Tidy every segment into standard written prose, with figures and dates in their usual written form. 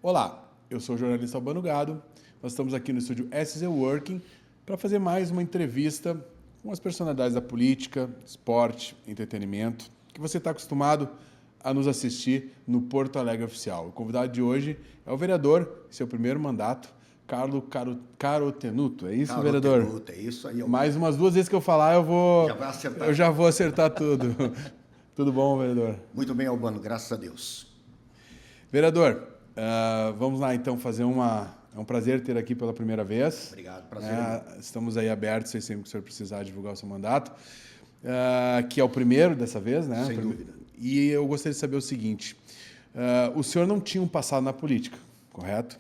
Olá, eu sou o jornalista Albano Gado. Nós estamos aqui no estúdio SZ Working para fazer mais uma entrevista com as personalidades da política, esporte, entretenimento, que você está acostumado a nos assistir no Porto Alegre Oficial. O convidado de hoje é o vereador, seu primeiro mandato, Carlo Carotenuto. É isso, vereador? Carotenuto, é isso aí. Mais umas 2 vezes que eu falar, eu já vou acertar tudo. Tudo bom, vereador? Muito bem, Albano, graças a Deus. Vereador, vamos lá então fazer É um prazer ter aqui pela primeira vez. Obrigado, prazer. Estamos aí abertos, sempre que o senhor precisar divulgar o seu mandato, que é o primeiro dessa vez, né? Sem dúvida. E eu gostaria de saber o seguinte, o senhor não tinha um passado na política, correto?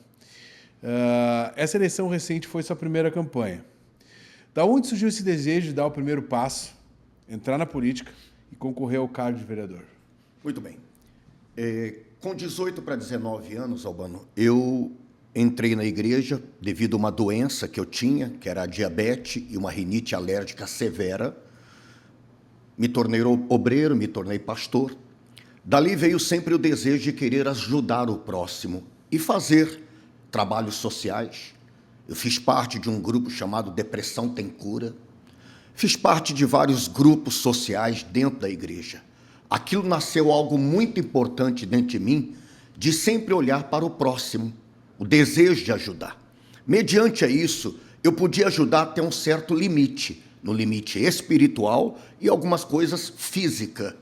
Essa eleição recente foi sua primeira campanha. Da onde surgiu esse desejo de dar o primeiro passo, entrar na política e concorrer ao cargo de vereador? Muito bem. Com 18 para 19 anos, Albano, eu entrei na igreja devido a uma doença que eu tinha, que era a diabetes e uma rinite alérgica severa. Me tornei obreiro, me tornei pastor. Dali veio sempre o desejo de querer ajudar o próximo e fazer trabalhos sociais. Eu fiz parte de um grupo chamado Depressão Tem Cura. Fiz parte de vários grupos sociais dentro da igreja. Aquilo nasceu algo muito importante dentro de mim, de sempre olhar para o próximo, o desejo de ajudar. Mediante isso, eu podia ajudar até um certo limite, no limite espiritual e algumas coisas físicas.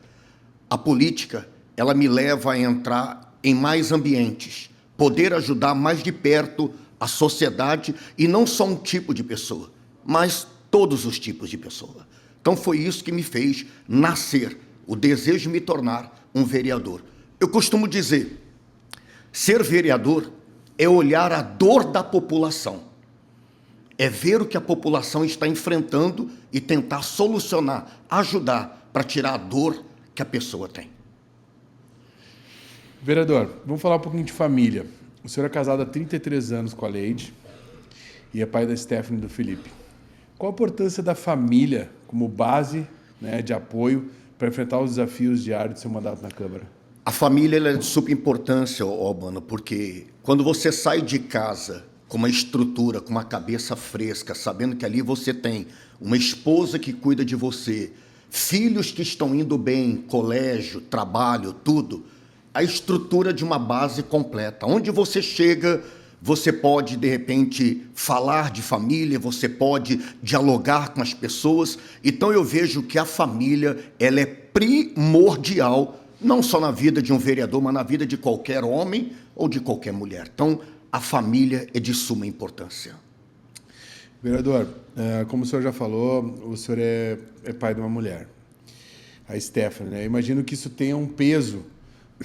A política, ela me leva a entrar em mais ambientes, poder ajudar mais de perto a sociedade e não só um tipo de pessoa, mas todos os tipos de pessoa. Então foi isso que me fez nascer o desejo de me tornar um vereador. Eu costumo dizer, ser vereador é olhar a dor da população, é ver o que a população está enfrentando e tentar solucionar, ajudar para tirar a dor que a pessoa tem. Vereador, vamos falar um pouquinho de família. O senhor é casado há 33 anos com a Leide e é pai da Stephanie e do Felipe. Qual a importância da família como base, né, de apoio para enfrentar os desafios diários do seu mandato na Câmara? A família ela é de super importância, Albano, porque quando você sai de casa com uma estrutura, com uma cabeça fresca, sabendo que ali você tem uma esposa que cuida de você, filhos que estão indo bem, colégio, trabalho, tudo, a estrutura de uma base completa. Onde você chega, você pode, de repente, falar de família, você pode dialogar com as pessoas. Então eu vejo que a família ela é primordial, não só na vida de um vereador, mas na vida de qualquer homem ou de qualquer mulher. Então, a família é de suma importância. Vereador, como o senhor já falou, o senhor é pai de uma mulher, a Stephanie, né? Eu imagino que isso tenha um peso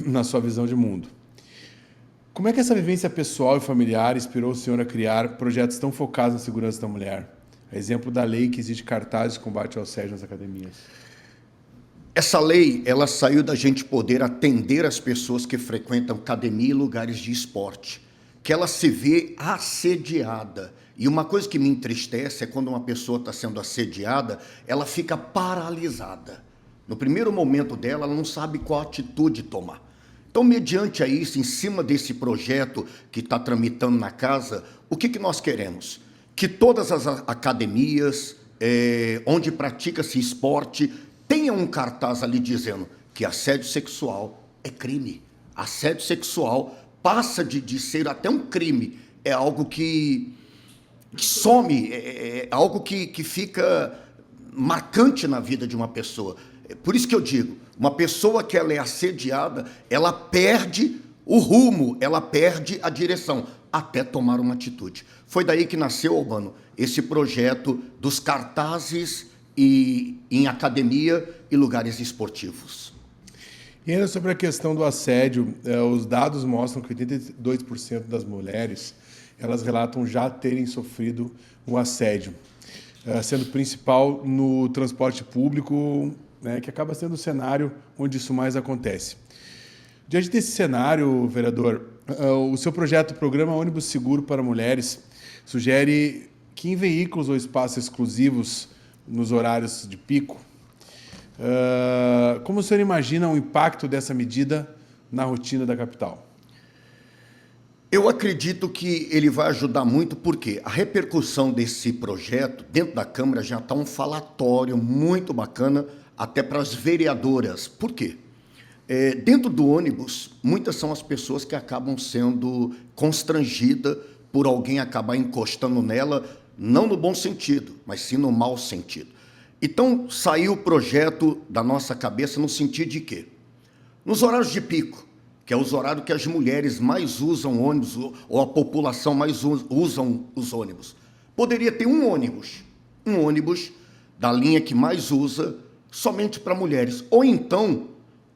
na sua visão de mundo. Como é que essa vivência pessoal e familiar inspirou o senhor a criar projetos tão focados na segurança da mulher? A exemplo da lei que exige cartazes de combate ao assédio nas academias. Essa lei, ela saiu da gente poder atender as pessoas que frequentam academia e lugares de esporte, que ela se vê assediada. E uma coisa que me entristece é quando uma pessoa está sendo assediada, ela fica paralisada. No primeiro momento dela, ela não sabe qual atitude tomar. Então, mediante a isso, em cima desse projeto que está tramitando na casa, o que nós queremos? Que todas as academias onde pratica-se esporte tenham um cartaz ali dizendo que assédio sexual é crime. Assédio sexual passa de ser até um crime. É algo que some, é algo que fica marcante na vida de uma pessoa. Por isso que eu digo, uma pessoa que ela é assediada, ela perde o rumo, ela perde a direção, até tomar uma atitude. Foi daí que nasceu, Albano, esse projeto dos cartazes em academia e lugares esportivos. E ainda sobre a questão do assédio, os dados mostram que 82% das mulheres, elas relatam já terem sofrido um assédio, sendo principal no transporte público, né, que acaba sendo o cenário onde isso mais acontece. Diante desse cenário, vereador, o seu projeto, o programa Ônibus Seguro para Mulheres, sugere que em veículos ou espaços exclusivos nos horários de pico, como o senhor imagina o impacto dessa medida na rotina da capital? Eu acredito que ele vai ajudar muito, porque a repercussão desse projeto dentro da Câmara já está um falatório muito bacana, até para as vereadoras. Por quê? Dentro do ônibus, muitas são as pessoas que acabam sendo constrangidas por alguém acabar encostando nela, não no bom sentido, mas sim no mau sentido. Então, saiu o projeto da nossa cabeça no sentido de quê? Nos horários de pico, que é os horários que as mulheres mais usam ônibus, ou a população mais usam os ônibus, poderia ter um ônibus da linha que mais usa, somente para mulheres, ou então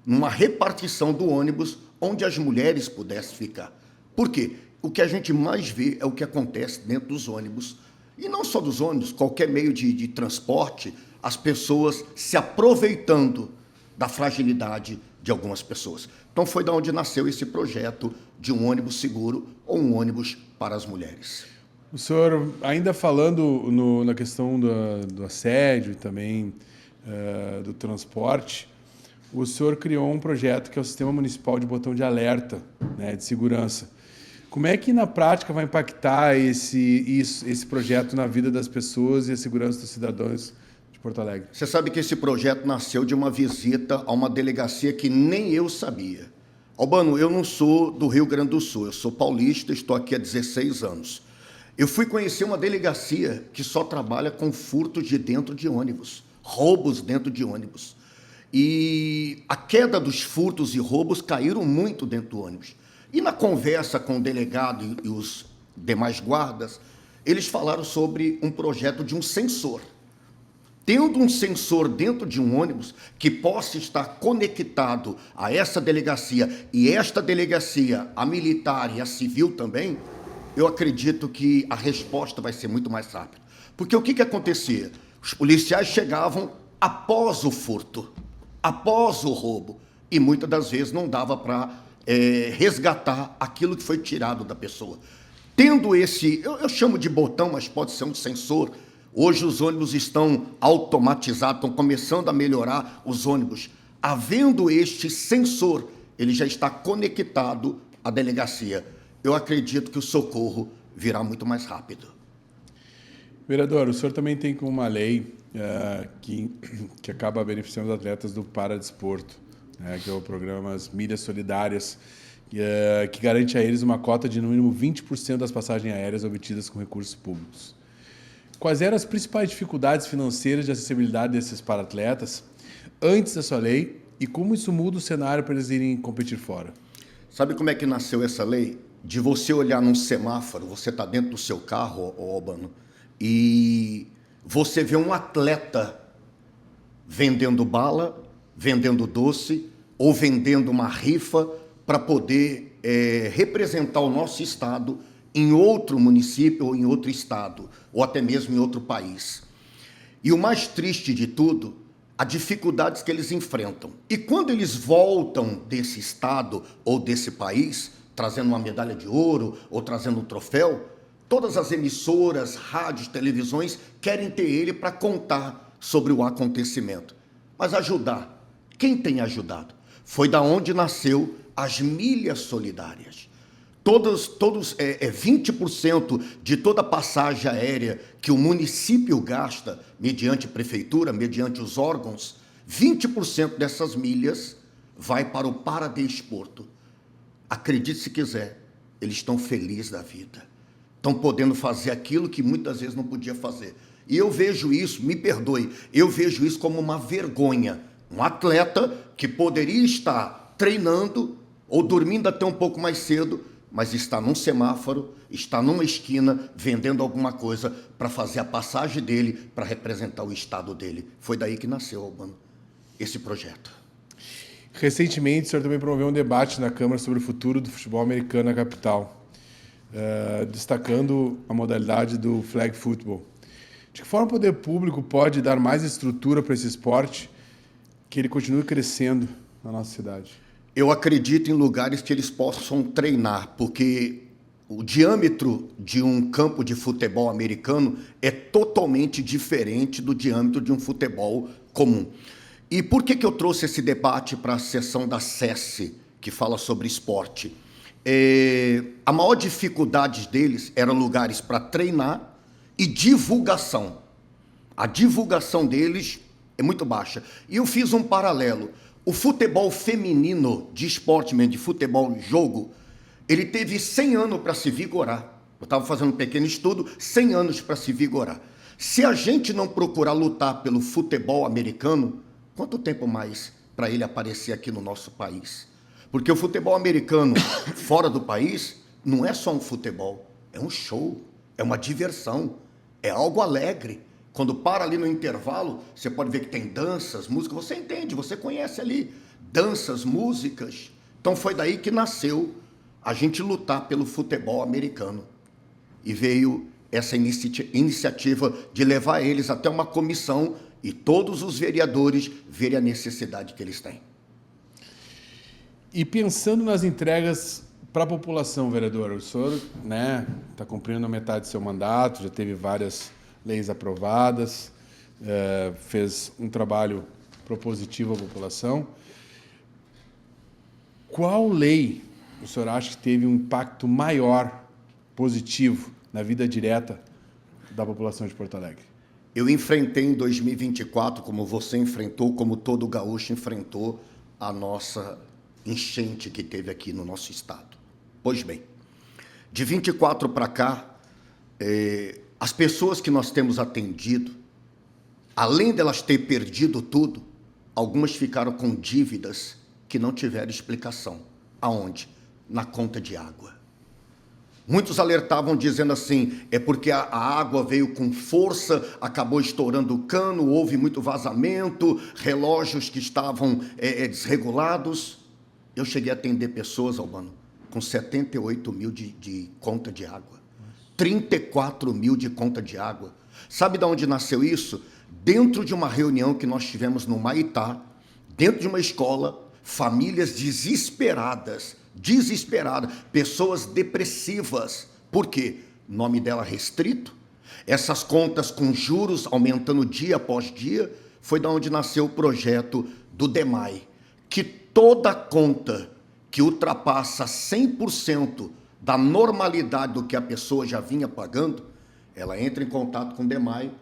numa repartição do ônibus onde as mulheres pudessem ficar. Por quê? O que a gente mais vê é o que acontece dentro dos ônibus, e não só dos ônibus, qualquer meio de transporte, as pessoas se aproveitando da fragilidade de algumas pessoas. Então foi da onde nasceu esse projeto de um ônibus seguro ou um ônibus para as mulheres. O senhor, ainda falando na questão do assédio e também do transporte, o senhor criou um projeto que é o Sistema Municipal de Botão de Alerta, né, de segurança. Como é que na prática vai impactar esse projeto na vida das pessoas e a segurança dos cidadãos de Porto Alegre? Você sabe que esse projeto nasceu de uma visita a uma delegacia que nem eu sabia. Albano, eu não sou do Rio Grande do Sul, eu sou paulista, estou aqui há 16 anos. Eu fui conhecer uma delegacia que só trabalha com furtos de dentro de ônibus, roubos dentro de ônibus. E a queda dos furtos e roubos caíram muito dentro do ônibus. E na conversa com o delegado e os demais guardas, eles falaram sobre um projeto de um sensor. Tendo um sensor dentro de um ônibus que possa estar conectado a essa delegacia, e esta delegacia, a militar e a civil também, eu acredito que a resposta vai ser muito mais rápida. Porque o que acontecia? Os policiais chegavam após o furto, após o roubo, e muitas das vezes não dava para resgatar aquilo que foi tirado da pessoa. Tendo esse, eu chamo de botão, mas pode ser um sensor. Hoje os ônibus estão automatizados, estão começando a melhorar os ônibus. Havendo este sensor, ele já está conectado à delegacia. Eu acredito que o socorro virá muito mais rápido. Vereador, o senhor também tem uma lei que acaba beneficiando os atletas do Paradesporto, que é o programa As Milhas Solidárias, que garante a eles uma cota de no mínimo 20% das passagens aéreas obtidas com recursos públicos. Quais eram as principais dificuldades financeiras de acessibilidade desses paratletas antes dessa lei e como isso muda o cenário para eles irem competir fora? Sabe como é que nasceu essa lei? De você olhar num semáforo, você está dentro do seu carro, Albano, e você vê um atleta vendendo bala, vendendo doce ou vendendo uma rifa para poder representar o nosso estado em outro município ou em outro estado, ou até mesmo em outro país. E o mais triste de tudo, as dificuldades que eles enfrentam. E quando eles voltam desse estado ou desse país, trazendo uma medalha de ouro ou trazendo um troféu, todas as emissoras, rádios, televisões querem ter ele para contar sobre o acontecimento. Mas ajudar, quem tem ajudado? Foi da onde nasceu as milhas solidárias. 20% de toda passagem aérea que o município gasta, mediante prefeitura, mediante os órgãos, 20% dessas milhas vai para o Paradesporto. Acredite se quiser, eles estão felizes da vida. Estão podendo fazer aquilo que muitas vezes não podia fazer. E eu vejo isso, me perdoe, eu vejo isso como uma vergonha. Um atleta que poderia estar treinando ou dormindo até um pouco mais cedo, mas está num semáforo, está numa esquina, vendendo alguma coisa para fazer a passagem dele, para representar o estado dele. Foi daí que nasceu, Albano, esse projeto. Recentemente, o senhor também promoveu um debate na Câmara sobre o futuro do futebol americano na capital, destacando a modalidade do flag football. De que forma o poder público pode dar mais estrutura para esse esporte, que ele continue crescendo na nossa cidade? Eu acredito em lugares que eles possam treinar, porque o diâmetro de um campo de futebol americano é totalmente diferente do diâmetro de um futebol comum. E por que eu trouxe esse debate para a sessão da SESC, que fala sobre esporte? A maior dificuldade deles eram lugares para treinar e divulgação. A divulgação deles é muito baixa. E eu fiz um paralelo. O futebol feminino, de esporte mesmo, de futebol jogo, ele teve 100 anos para se vigorar. Eu estava fazendo um pequeno estudo, 100 anos para se vigorar. Se a gente não procurar lutar pelo futebol americano, quanto tempo mais para ele aparecer aqui no nosso país? Porque o futebol americano fora do país não é só um futebol, é um show, é uma diversão, é algo alegre. Quando para ali no intervalo, você pode ver que tem danças, músicas, você entende, você conhece ali danças, músicas. Então foi daí que nasceu a gente lutar pelo futebol americano. E veio essa iniciativa de levar eles até uma comissão e todos os vereadores verem a necessidade que eles têm. E pensando nas entregas para a população, vereador, o senhor está cumprindo a metade do seu mandato, já teve várias leis aprovadas, fez um trabalho propositivo à população. Qual lei o senhor acha que teve um impacto maior, positivo, na vida direta da população de Porto Alegre? Eu enfrentei em 2024, como você enfrentou, como todo gaúcho enfrentou, a nossa enchente que teve aqui no nosso estado. Pois bem, de 24 para cá, as pessoas que nós temos atendido, além delas ter perdido tudo, algumas ficaram com dívidas que não tiveram explicação. Aonde? Na conta de água. Muitos alertavam dizendo assim, é porque a água veio com força, acabou estourando o cano, houve muito vazamento, relógios que estavam desregulados. Eu cheguei a atender pessoas, Albano, com 78 mil de conta de água, 34 mil de conta de água. Sabe de onde nasceu isso? Dentro de uma reunião que nós tivemos no Maitá, dentro de uma escola, famílias desesperadas, pessoas depressivas. Por quê? Nome dela restrito. Essas contas com juros aumentando dia após dia, foi da onde nasceu o projeto do DEMAI, que toda conta que ultrapassa 100% da normalidade do que a pessoa já vinha pagando, ela entra em contato com o DEMAI.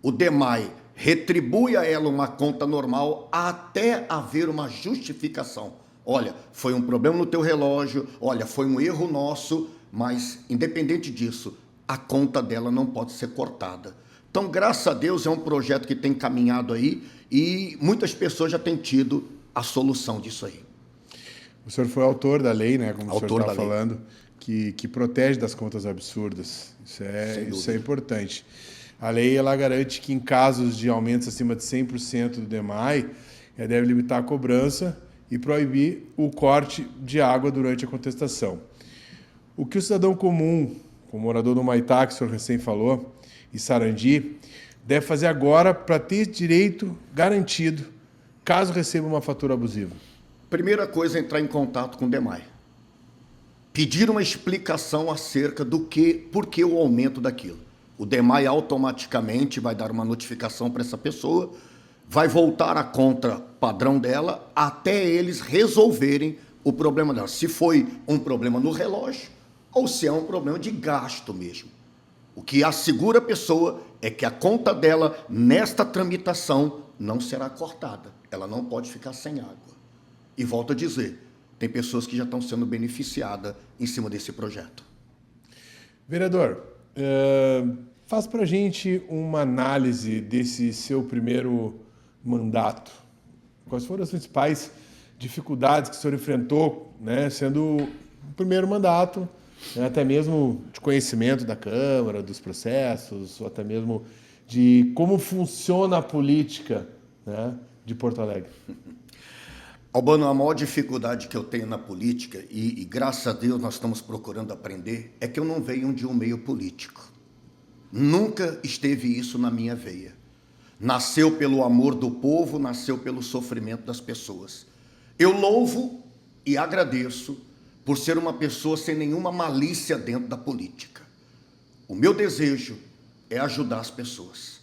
O DEMAI retribui a ela uma conta normal até haver uma justificação. Olha, foi um problema no teu relógio, olha, foi um erro nosso, mas independente disso, a conta dela não pode ser cortada. Então, graças a Deus, é um projeto que tem caminhado aí e muitas pessoas já têm tido a solução disso aí. O senhor foi autor da lei, né, como o senhor está falando, que protege das contas absurdas. Isso é importante. A lei ela garante que em casos de aumentos acima de 100% do DEMAI, ela deve limitar a cobrança e proibir o corte de água durante a contestação. O que o cidadão comum, como morador do Maitá, que o senhor recém falou, e Sarandi, deve fazer agora para ter direito garantido caso receba uma fatura abusiva? Primeira coisa é entrar em contato com o DEMAI. Pedir uma explicação acerca do por que o aumento daquilo. O DEMAI automaticamente vai dar uma notificação para essa pessoa, vai voltar a conta padrão dela até eles resolverem o problema dela. Se foi um problema no relógio ou se é um problema de gasto mesmo. O que assegura a pessoa é que a conta dela, nesta tramitação, não será cortada. Ela não pode ficar sem água. E volto a dizer, tem pessoas que já estão sendo beneficiadas em cima desse projeto. Vereador, faz para a gente uma análise desse seu primeiro mandato. Quais foram as principais dificuldades que o senhor enfrentou, né, sendo o primeiro mandato, né, até mesmo de conhecimento da Câmara, dos processos, ou até mesmo de como funciona a política, né, de Porto Alegre? Albano, a maior dificuldade que eu tenho na política, e graças a Deus nós estamos procurando aprender, é que eu não venho de um meio político. Nunca esteve isso na minha veia. Nasceu pelo amor do povo, nasceu pelo sofrimento das pessoas. Eu louvo e agradeço por ser uma pessoa sem nenhuma malícia dentro da política. O meu desejo é ajudar as pessoas.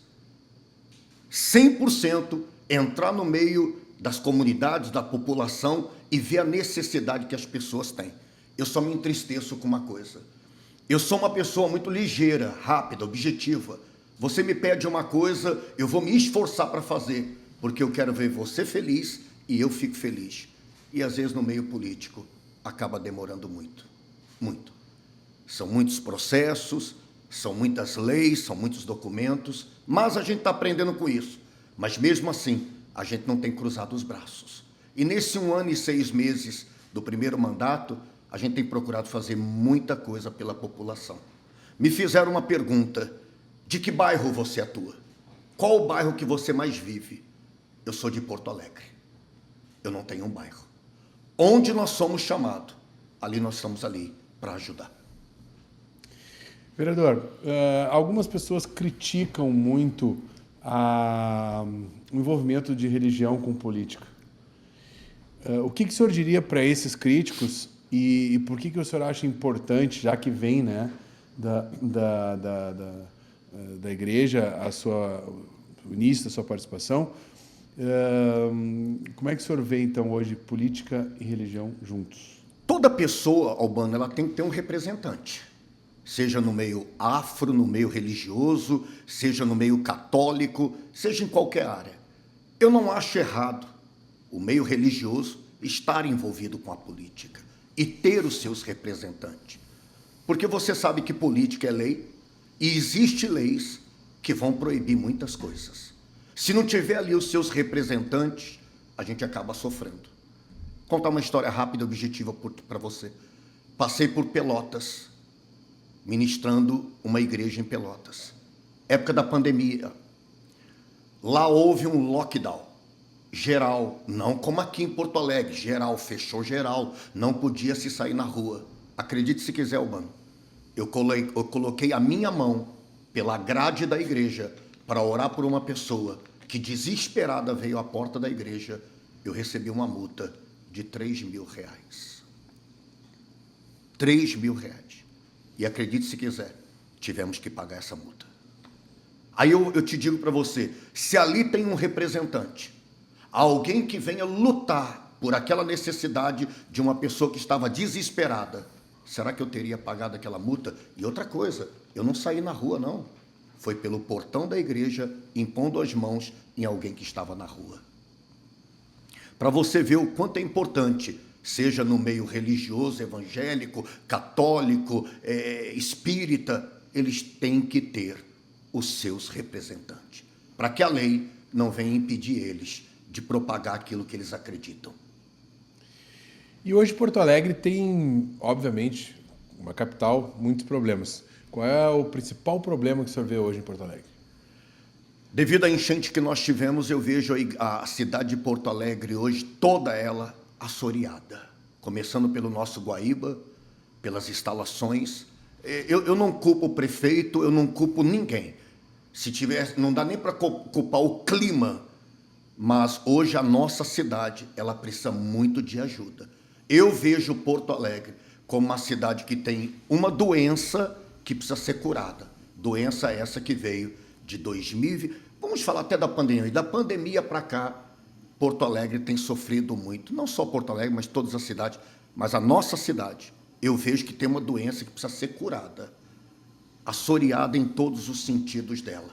100% entrar no meio das comunidades, da população e ver a necessidade que as pessoas têm. eu só me entristeço com uma coisa. Eu sou uma pessoa muito ligeira, rápida, objetiva. Você me pede uma coisa, eu vou me esforçar para fazer, porque eu quero ver você feliz e eu fico feliz. E às vezes no meio político acaba demorando muito, muito. São muitos processos, são muitas leis, são muitos documentos, mas a gente está aprendendo com isso. Mas mesmo assim, a gente não tem cruzado os braços. E nesse 1 ano e 6 meses do primeiro mandato, a gente tem procurado fazer muita coisa pela população. Me fizeram uma pergunta: de que bairro você atua? Qual o bairro que você mais vive? Eu sou de Porto Alegre. Eu não tenho um bairro. Onde nós somos chamados, ali nós estamos ali para ajudar. Vereador, algumas pessoas criticam muito o envolvimento de religião com política. O que o senhor diria para esses críticos e por que o senhor acha importante, já que vem, né, da igreja, o início da sua participação, como é que o senhor vê, então, hoje política e religião juntos? Toda pessoa, Albano, ela tem que ter um representante. Seja no meio afro, no meio religioso, seja no meio católico, seja em qualquer área. Eu não acho errado o meio religioso estar envolvido com a política e ter os seus representantes. Porque você sabe que política é lei e existem leis que vão proibir muitas coisas. Se não tiver ali os seus representantes, a gente acaba sofrendo. Vou contar uma história rápida e objetiva para você. Passei por Pelotas, ministrando uma igreja em Pelotas. Época da pandemia. Lá houve um lockdown geral, não como aqui em Porto Alegre, geral, fechou geral, não podia se sair na rua. Acredite se quiser, Albano. Eu coloquei a minha mão pela grade da igreja para orar por uma pessoa que desesperada veio à porta da igreja. Eu recebi uma multa de R$3.000. R$3.000. E acredite se quiser, tivemos que pagar essa multa. Aí eu te digo para você, se ali tem um representante, alguém que venha lutar por aquela necessidade de uma pessoa que estava desesperada, será que eu teria pagado aquela multa? E outra coisa, eu não saí na rua, não. Foi pelo portão da igreja, impondo as mãos em alguém que estava na rua. Para você ver o quanto é importante, seja no meio religioso, evangélico, católico, espírita, eles têm que ter os seus representantes, para que a lei não venha impedir eles de propagar aquilo que eles acreditam. E hoje Porto Alegre tem, obviamente, uma capital, muitos problemas. Qual é o principal problema que o senhor vê hoje em Porto Alegre? Devido à enchente que nós tivemos, eu vejo a cidade de Porto Alegre hoje, toda ela assoreada. Começando pelo nosso Guaíba, pelas instalações. Eu não culpo o prefeito, eu não culpo ninguém. Se tiver, não dá nem para culpar o clima, mas hoje a nossa cidade, ela precisa muito de ajuda. Eu vejo Porto Alegre como uma cidade que tem uma doença que precisa ser curada. Doença essa que veio de 2020, vamos falar até da pandemia. E da pandemia para cá, Porto Alegre tem sofrido muito. Não só Porto Alegre, mas todas as cidades. Mas a nossa cidade, eu vejo que tem uma doença que precisa ser curada. Assoreada em todos os sentidos dela.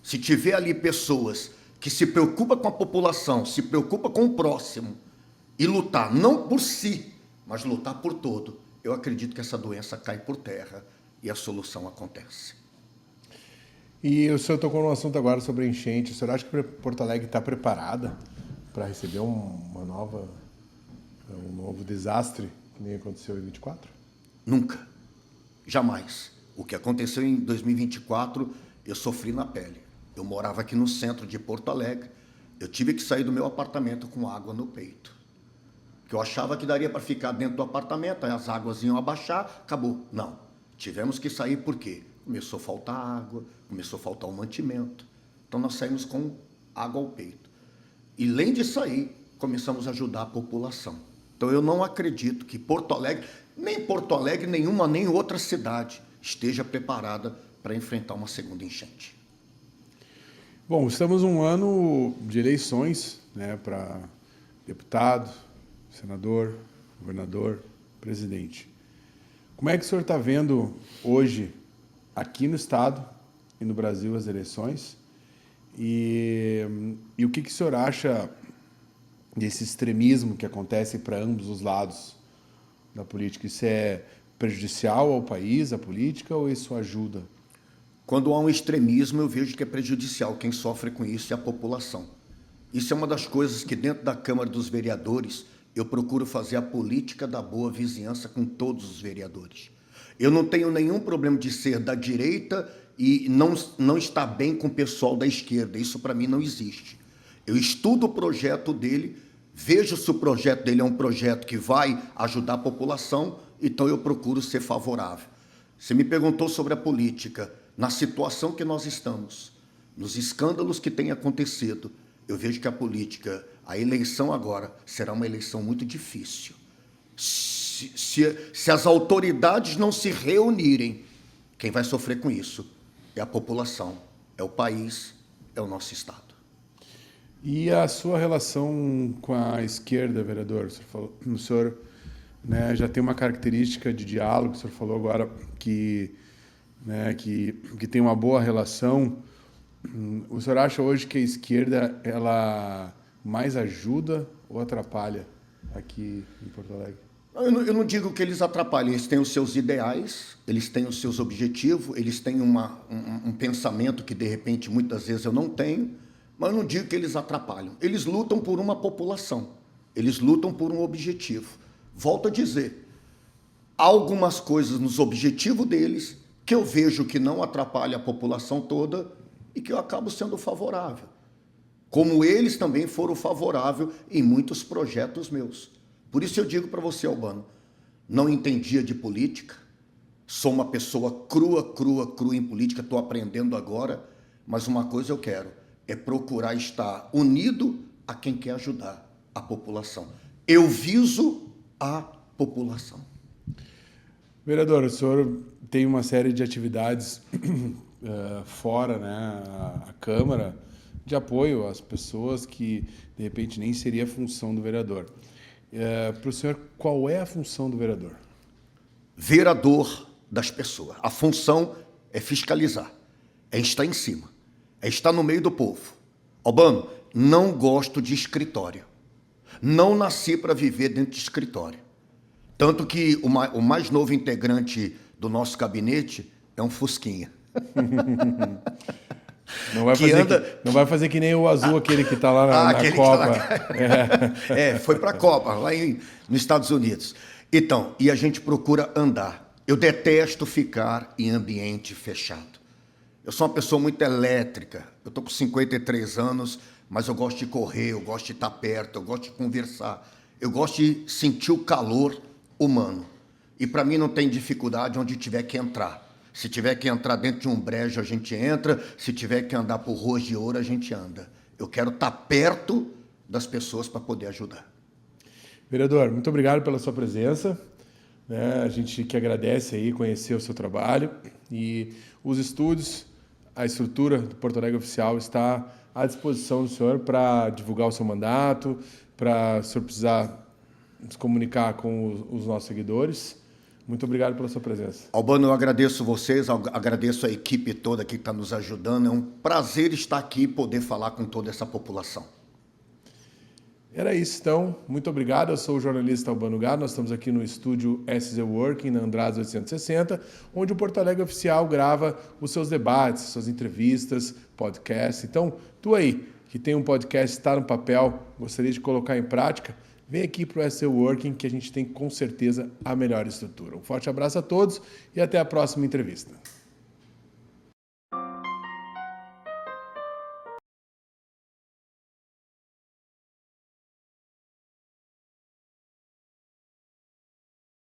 Se tiver ali pessoas que se preocupam com a população, se preocupam com o próximo, e lutar não por si, mas lutar por todo, eu acredito que essa doença cai por terra e a solução acontece. E o senhor tocou num assunto agora sobre a enchente. O senhor acha que Porto Alegre está preparada para receber um novo desastre que nem aconteceu em 24? Nunca. Jamais. O que aconteceu em 2024, eu sofri na pele. Eu morava aqui no centro de Porto Alegre. Eu tive que sair do meu apartamento com água no peito. Porque eu achava que daria para ficar dentro do apartamento, aí as águas iam abaixar, acabou. Não. Tivemos que sair por quê? Começou a faltar água, começou a faltar o mantimento. Então nós saímos com água ao peito. E além de sair, começamos a ajudar a população. Então eu não acredito que Porto Alegre, nenhuma, nem outra cidade esteja preparada para enfrentar uma segunda enchente. Bom, estamos num ano de eleições, né, para deputado, senador, governador, presidente. Como é que o senhor está vendo hoje, aqui no Estado e no Brasil, as eleições? E o que o senhor acha desse extremismo que acontece para ambos os lados da política? Isso é prejudicial ao país, à política, ou isso ajuda? Quando há um extremismo, eu vejo que é prejudicial. Quem sofre com isso é a população. Isso é uma das coisas que dentro da Câmara dos Vereadores eu procuro fazer a política da boa vizinhança com todos os vereadores. Eu não tenho nenhum problema de ser da direita e não estar bem com o pessoal da esquerda. Isso para mim não existe. Eu estudo o projeto dele, vejo se o projeto dele é um projeto que vai ajudar a população, então eu procuro ser favorável. Você me perguntou sobre a política. Na situação que nós estamos, nos escândalos que têm acontecido, eu vejo que a política, a eleição agora, será uma eleição muito difícil. Se as autoridades não se reunirem, quem vai sofrer com isso é a população, é o país, é o nosso Estado. E a sua relação com a esquerda, vereador? O senhor né, já tem uma característica de diálogo, o senhor falou agora que tem uma boa relação. O senhor acha hoje que a esquerda ela mais ajuda ou atrapalha aqui em Porto Alegre? Eu não digo que eles atrapalham, eles têm os seus ideais, eles têm os seus objetivos, eles têm um pensamento que, de repente, muitas vezes eu não tenho, mas eu não digo que eles atrapalham. Eles lutam por uma população, eles lutam por um objetivo. Volto a dizer, há algumas coisas nos objetivos deles que eu vejo que não atrapalha a população toda e que eu acabo sendo favorável. Como eles também foram favoráveis em muitos projetos meus. Por isso eu digo para você, Albano, não entendia de política, sou uma pessoa crua em política, estou aprendendo agora, mas uma coisa eu quero, é procurar estar unido a quem quer ajudar a população. Eu viso a população. Vereador, o senhor tem uma série de atividades fora, né, a Câmara, de apoio às pessoas que, de repente, nem seria a função do vereador. Para o senhor, qual é a função do vereador? Vereador das pessoas. A função é fiscalizar, é estar em cima, é estar no meio do povo. Albano, não gosto de escritório. Não nasci para viver dentro de escritório. Tanto que o mais novo integrante do nosso gabinete é um Fusquinha. Não vai fazer que nem o azul, aquele que está lá na Copa. Foi para a Copa, lá nos Estados Unidos. Então, e a gente procura andar. Eu detesto ficar em ambiente fechado. Eu sou uma pessoa muito elétrica. Eu estou com 53 anos, mas eu gosto de correr, eu gosto de estar perto, eu gosto de conversar. Eu gosto de sentir o calor humano. E para mim não tem dificuldade onde tiver que entrar. Se tiver que entrar dentro de um brejo, a gente entra. Se tiver que andar por ruas de ouro, a gente anda. Eu quero estar perto das pessoas para poder ajudar. Vereador, muito obrigado pela sua presença. A gente que agradece aí conhecer o seu trabalho. E os estúdios, a estrutura do Porto Alegre Oficial está à disposição do senhor para divulgar o seu mandato, para o senhor precisar se comunicar com os nossos seguidores. Muito obrigado pela sua presença. Albano, eu agradeço vocês, agradeço a equipe toda que está nos ajudando. É um prazer estar aqui e poder falar com toda essa população. Era isso, então. Muito obrigado. Eu sou o jornalista Albano Gado. Nós estamos aqui no estúdio SZ Working, na Andrade 860, onde o Porto Alegre Oficial grava os seus debates, suas entrevistas, podcasts. Então, tu aí, que tem um podcast, está no papel, gostaria de colocar em prática, vem aqui para o SC Working, que a gente tem com certeza a melhor estrutura. Um forte abraço a todos e até a próxima entrevista.